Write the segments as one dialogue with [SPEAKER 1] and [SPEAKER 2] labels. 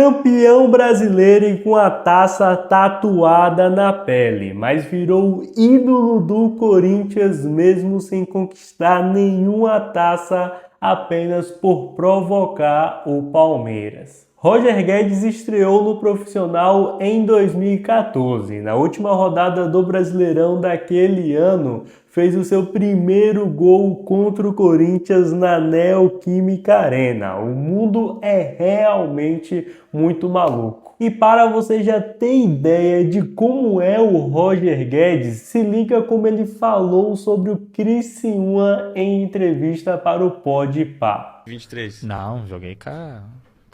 [SPEAKER 1] Campeão brasileiro e com a taça tatuada na pele, mas virou ídolo do Corinthians mesmo sem conquistar nenhuma taça, apenas por provocar o Palmeiras. Roger Guedes estreou no profissional em 2014. Na última rodada do Brasileirão daquele ano, fez o seu primeiro gol contra o Corinthians na Neoquímica Arena. O mundo é realmente muito maluco. E para você já ter ideia de como é o Roger Guedes, se liga como ele falou sobre o Criciúma em entrevista para o Podpah.
[SPEAKER 2] 23.
[SPEAKER 3] Não, joguei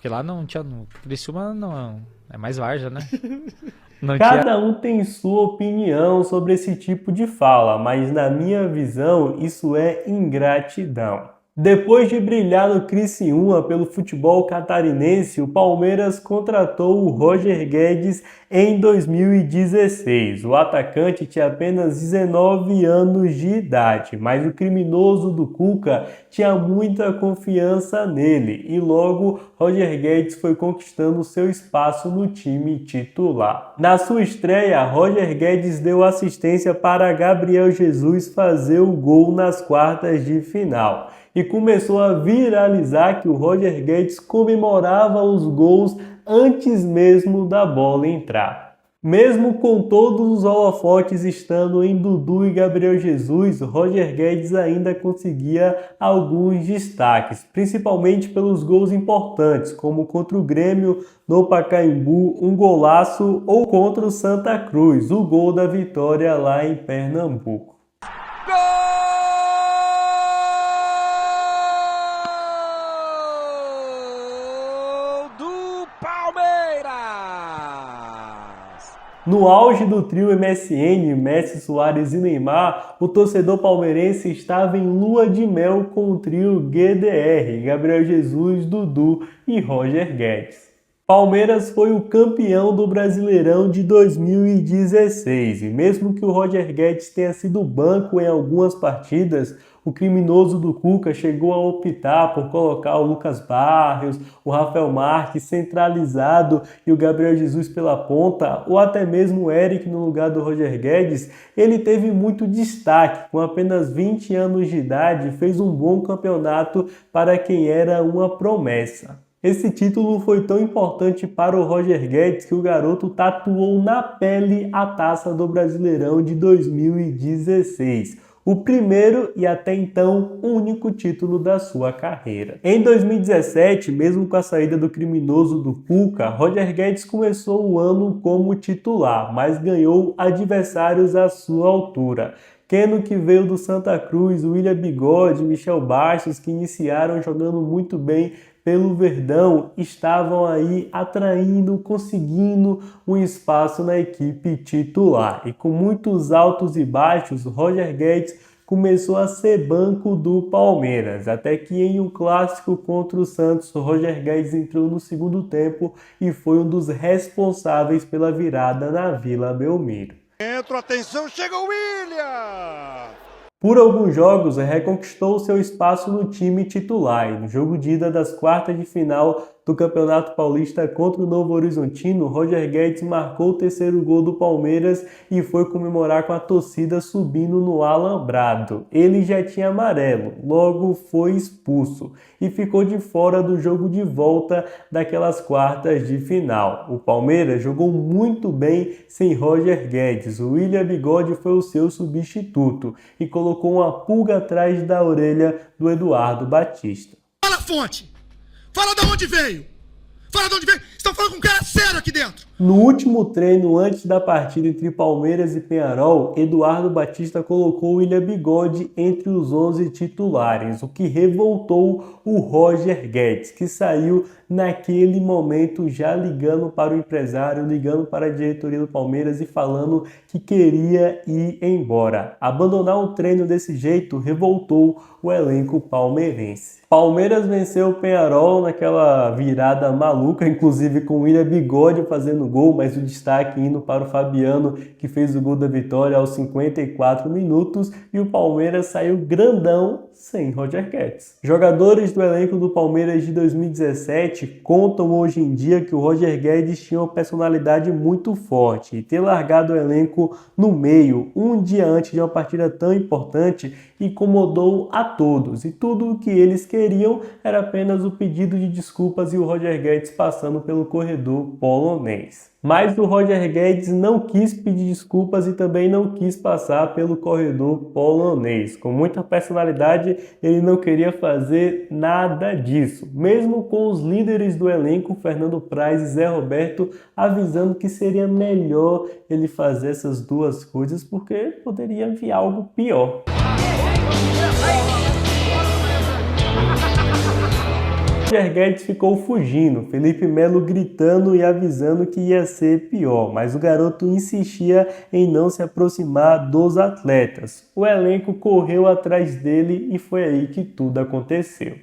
[SPEAKER 3] porque lá não tinha. No Criciúma não. É mais várzea, né? Não tinha.
[SPEAKER 1] Cada um tem sua opinião sobre esse tipo de fala, mas na minha visão isso é ingratidão. Depois de brilhar no Criciúma pelo futebol catarinense, o Palmeiras contratou o Roger Guedes em 2016. O atacante tinha apenas 19 anos de idade, mas o criminoso do Cuca tinha muita confiança nele e logo Roger Guedes foi conquistando seu espaço no time titular. Na sua estreia, Roger Guedes deu assistência para Gabriel Jesus fazer o gol nas quartas de final. E começou a viralizar que o Roger Guedes comemorava os gols antes mesmo da bola entrar. Mesmo com todos os holofotes estando em Dudu e Gabriel Jesus, Roger Guedes ainda conseguia alguns destaques, principalmente pelos gols importantes, como contra o Grêmio no Pacaembu, um golaço, ou contra o Santa Cruz, o gol da vitória lá em Pernambuco. No auge do trio MSN, Messi, Suárez e Neymar, o torcedor palmeirense estava em lua de mel com o trio GDR, Gabriel Jesus, Dudu e Roger Guedes. Palmeiras foi o campeão do Brasileirão de 2016 e mesmo que o Roger Guedes tenha sido banco em algumas partidas, o criminoso do Cuca chegou a optar por colocar o Lucas Barrios, o Rafael Marques centralizado e o Gabriel Jesus pela ponta, ou até mesmo o Eric no lugar do Roger Guedes. Ele teve muito destaque, com apenas 20 anos de idade, fez um bom campeonato para quem era uma promessa. Esse título foi tão importante para o Roger Guedes que o garoto tatuou na pele a taça do Brasileirão de 2016. O primeiro e até então único título da sua carreira. Em 2017, mesmo com a saída do criminoso do Cuca, Roger Guedes começou o ano como titular, mas ganhou adversários à sua altura. Keno, que veio do Santa Cruz, William Bigode, Michel Bastos, que iniciaram jogando muito bem pelo Verdão, estavam aí atraindo, conseguindo um espaço na equipe titular. E com muitos altos e baixos, Roger Guedes começou a ser banco do Palmeiras, até que em um clássico contra o Santos, Roger Guedes entrou no segundo tempo e foi um dos responsáveis pela virada na Vila Belmiro.
[SPEAKER 2] Entra, atenção, chega o William!
[SPEAKER 1] Por alguns jogos, reconquistou seu espaço no time titular e no jogo de ida das quartas de final do Campeonato Paulista contra o Novo Horizontino, Roger Guedes marcou o terceiro gol do Palmeiras e foi comemorar com a torcida subindo no alambrado. Ele já tinha amarelo, logo foi expulso e ficou de fora do jogo de volta daquelas quartas de final. O Palmeiras jogou muito bem sem Roger Guedes. O William Bigode foi o seu substituto e colocou uma pulga atrás da orelha do Eduardo Batista.
[SPEAKER 4] Fala a fonte! Fala de onde veio! Fala de onde veio! Estão falando com um cara sério aqui dentro!
[SPEAKER 1] No último treino antes da partida entre Palmeiras e Peñarol, Eduardo Batista colocou William Bigode entre os 11 titulares, o que revoltou o Roger Guedes, que saiu naquele momento já ligando para o empresário, ligando para a diretoria do Palmeiras e falando que queria ir embora. Abandonar o treino desse jeito revoltou o elenco palmeirense. Palmeiras venceu o Peñarol naquela virada maluca, inclusive com William Bigode fazendo fazendo gol, mas o destaque indo para o Fabiano, que fez o gol da vitória aos 54 minutos, e o Palmeiras saiu grandão sem Roger Guedes. Jogadores do elenco do Palmeiras de 2017 contam hoje em dia que o Roger Guedes tinha uma personalidade muito forte e ter largado o elenco no meio, um dia antes de uma partida tão importante, incomodou a todos, e tudo o que eles queriam era apenas o pedido de desculpas e o Roger Guedes passando pelo corredor polonês. Mas o Roger Guedes não quis pedir desculpas e também não quis passar pelo corredor polonês. Com muita personalidade, ele não queria fazer nada disso, mesmo com os líderes do elenco, Fernando Praz e Zé Roberto, avisando que seria melhor ele fazer essas duas coisas porque poderia vir algo pior. Roger Guedes ficou fugindo, Felipe Melo gritando e avisando que ia ser pior, mas o garoto insistia em não se aproximar dos atletas. O elenco correu atrás dele e foi aí que tudo aconteceu.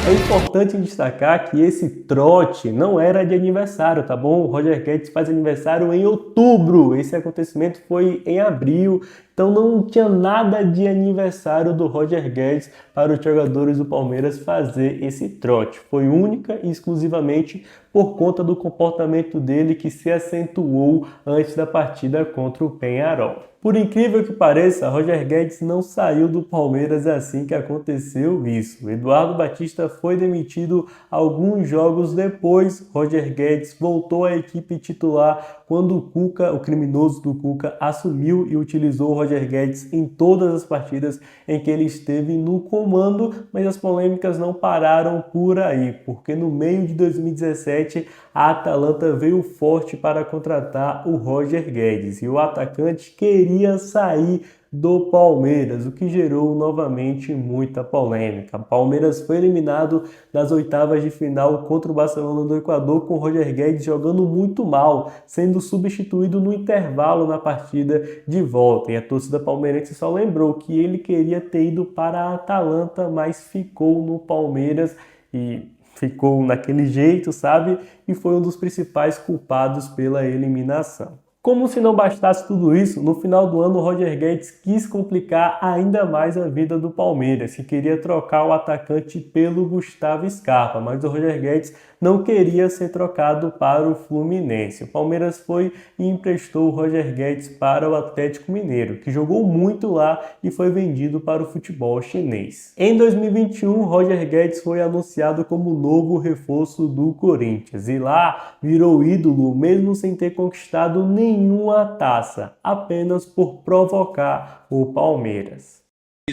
[SPEAKER 1] É importante destacar que esse trote não era de aniversário, tá bom? O Roger Guedes faz aniversário em outubro, esse acontecimento foi em abril, então não tinha nada de aniversário do Roger Guedes para os jogadores do Palmeiras fazer esse trote. Foi única e exclusivamente por conta do comportamento dele que se acentuou antes da partida contra o Peñarol. Por incrível que pareça, Roger Guedes não saiu do Palmeiras assim que aconteceu isso. Eduardo Batista foi demitido alguns jogos depois. Roger Guedes voltou à equipe titular quando o Cuca, o criminoso do Cuca, assumiu e utilizou o Roger Guedes em todas as partidas em que ele esteve no comando, mas as polêmicas não pararam por aí, porque no meio de 2017 a Atalanta veio forte para contratar o Roger Guedes e o atacante queria sair do Palmeiras, o que gerou novamente muita polêmica. O Palmeiras foi eliminado das oitavas de final contra o Barcelona do Equador, com o Roger Guedes jogando muito mal, sendo substituído no intervalo na partida de volta. E a torcida palmeirense só lembrou que ele queria ter ido para a Atalanta, mas ficou no Palmeiras e ficou naquele jeito, sabe? E foi um dos principais culpados pela eliminação. Como se não bastasse tudo isso, no final do ano o Roger Guedes quis complicar ainda mais a vida do Palmeiras, que queria trocar o atacante pelo Gustavo Scarpa, mas o Roger Guedes não queria ser trocado para o Fluminense. O Palmeiras foi e emprestou o Roger Guedes para o Atlético Mineiro, que jogou muito lá e foi vendido para o futebol chinês. Em 2021, Roger Guedes foi anunciado como novo reforço do Corinthians e lá virou ídolo mesmo sem ter conquistado nenhuma taça, apenas por provocar o Palmeiras.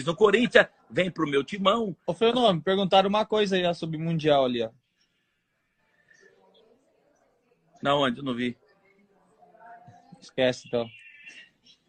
[SPEAKER 5] No Corinthians, vem pro meu timão.
[SPEAKER 6] Ô, Fenômeno, perguntaram uma coisa aí sobre o Mundial ali, ó.
[SPEAKER 5] Não, onde? Eu não vi.
[SPEAKER 6] Esquece, então.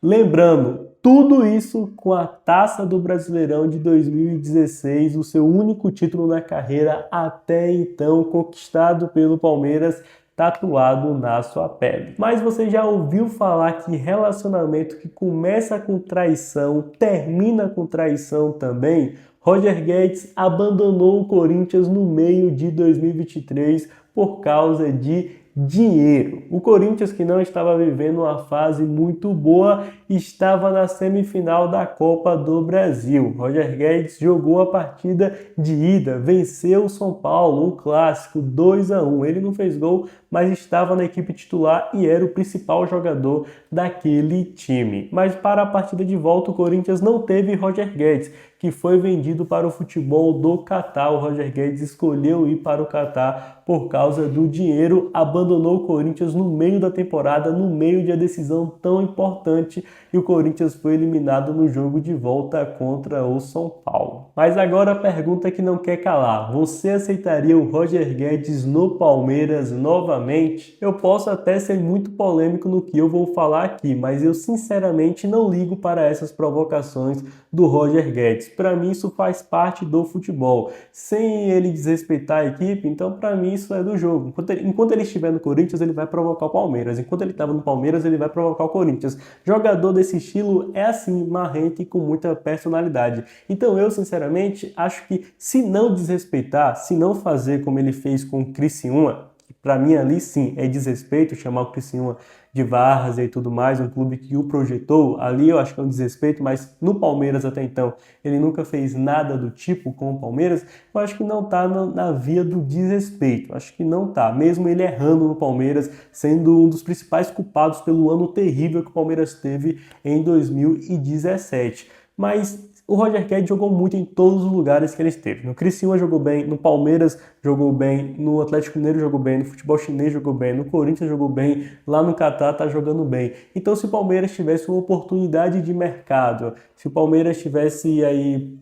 [SPEAKER 1] Lembrando, tudo isso com a Taça do Brasileirão de 2016, o seu único título na carreira até então, conquistado pelo Palmeiras, tatuado na sua pele. Mas você já ouviu falar que relacionamento que começa com traição, termina com traição também? Roger Guedes abandonou o Corinthians no meio de 2023 por causa de dinheiro. O Corinthians, que não estava vivendo uma fase muito boa, estava na semifinal da Copa do Brasil. Roger Guedes jogou a partida de ida, venceu o São Paulo, um clássico, 2-1. Ele não fez gol, mas estava na equipe titular e era o principal jogador daquele time. Mas para a partida de volta, o Corinthians não teve Roger Guedes, que foi vendido para o futebol do Catar. O Roger Guedes escolheu ir para o Catar por causa do dinheiro, abandonou o Corinthians no meio da temporada, no meio de uma decisão tão importante, e o Corinthians foi eliminado no jogo de volta contra o São Paulo. Mas agora a pergunta que não quer calar: você aceitaria o Roger Guedes no Palmeiras novamente? Eu posso até ser muito polêmico no que eu vou falar aqui, mas eu sinceramente não ligo para essas provocações do Roger Guedes. Para mim isso faz parte do futebol. Sem ele desrespeitar a equipe, então para mim isso é do jogo. Enquanto ele estiver no Corinthians, ele vai provocar o Palmeiras. Enquanto ele estava no Palmeiras, ele vai provocar o Corinthians. Jogador desse estilo é assim, marrento e com muita personalidade. Então eu, sinceramente, acho que se não desrespeitar, se não fazer como ele fez com o Criciúma, para mim ali sim é desrespeito chamar o Criciúma de várzea e tudo mais, um clube que o projetou, ali eu acho que é um desrespeito, mas no Palmeiras até então ele nunca fez nada do tipo com o Palmeiras, eu acho que não tá na via do desrespeito, acho que não tá, mesmo ele errando no Palmeiras, sendo um dos principais culpados pelo ano terrível que o Palmeiras teve em 2017, mas o Roger Guedes jogou muito em todos os lugares que ele esteve. No Criciúma jogou bem, no Palmeiras jogou bem, no Atlético Mineiro jogou bem, no futebol chinês jogou bem, no Corinthians jogou bem, lá no Catar tá jogando bem. Então se o Palmeiras tivesse uma oportunidade de mercado, se o Palmeiras tivesse aí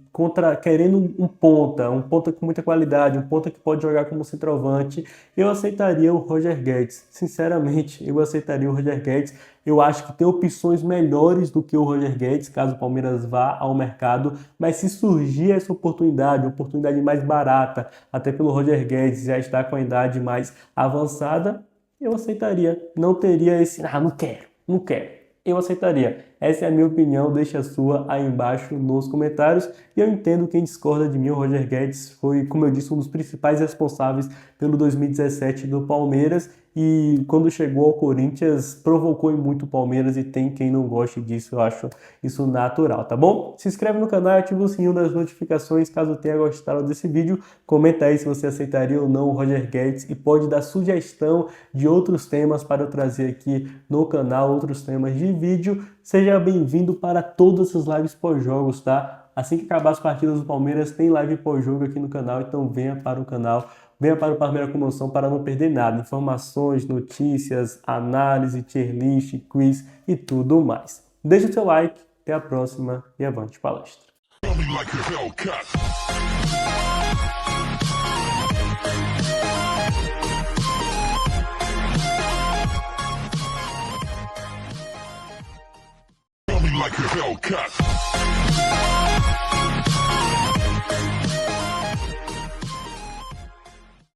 [SPEAKER 1] querendo um ponta com muita qualidade, um ponta que pode jogar como centroavante, eu aceitaria o Roger Guedes. Sinceramente, eu aceitaria o Roger Guedes. Eu acho que tem opções melhores do que o Roger Guedes, caso o Palmeiras vá ao mercado, mas se surgir essa oportunidade, uma oportunidade mais barata, até pelo Roger Guedes já estar com a idade mais avançada, eu aceitaria. Não teria esse, não quero. Eu aceitaria. Essa é a minha opinião, deixa a sua aí embaixo nos comentários. E eu entendo quem discorda de mim, o Roger Guedes foi, como eu disse, um dos principais responsáveis pelo 2017 do Palmeiras. E quando chegou ao Corinthians, provocou muito o Palmeiras e tem quem não goste disso, eu acho isso natural, tá bom? Se inscreve no canal e ativa o sininho das notificações caso tenha gostado desse vídeo. Comenta aí se você aceitaria ou não o Roger Guedes e pode dar sugestão de outros temas para eu trazer aqui no canal, outros temas de vídeo. Seja bem-vindo para todas as lives pós-jogos, tá? Assim que acabar as partidas do Palmeiras, tem live pós-jogo aqui no canal, então venha para o canal. Venha para o Palmeiras com Moção para não perder nada. Informações, notícias, análise, tier list, quiz e tudo mais. Deixe o seu like, até a próxima e avante palestra.
[SPEAKER 7] Like a Hellcat.